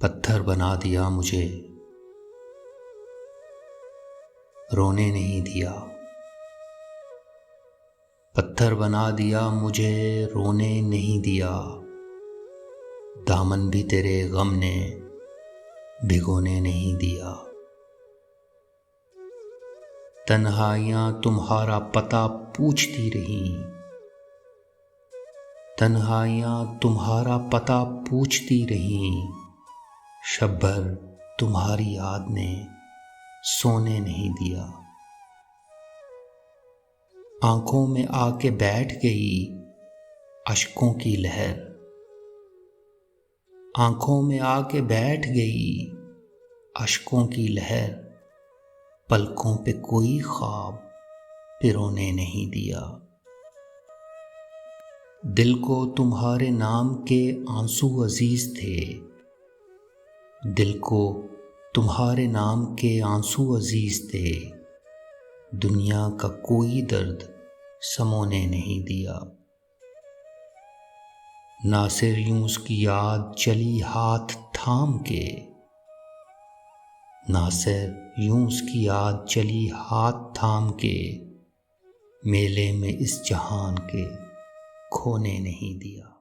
पत्थर बना दिया मुझे, रोने नहीं दिया। पत्थर बना दिया मुझे, रोने नहीं दिया। दामन भी तेरे गम ने भिगोने नहीं दिया। तन्हाइयाँ तुम्हारा पता पूछती रहीं, तन्हाइयाँ तुम्हारा पता पूछती रहीं। शब भर तुम्हारी याद ने सोने नहीं दिया। आंखों में आके बैठ गई अश्कों की लहर, आंखों में आके बैठ गई अश्कों की लहर। पलकों पे कोई ख्वाब पिरोने नहीं दिया। दिल को तुम्हारे नाम के आंसू अजीज थे, दिल को तुम्हारे नाम के आंसू अजीज थे। दुनिया का कोई दर्द समोने नहीं दिया। नासिर यूं उसकी याद चली हाथ थाम के, नासिर यूं उसकी याद चली हाथ थाम के। मेले में इस जहान के खोने नहीं दिया।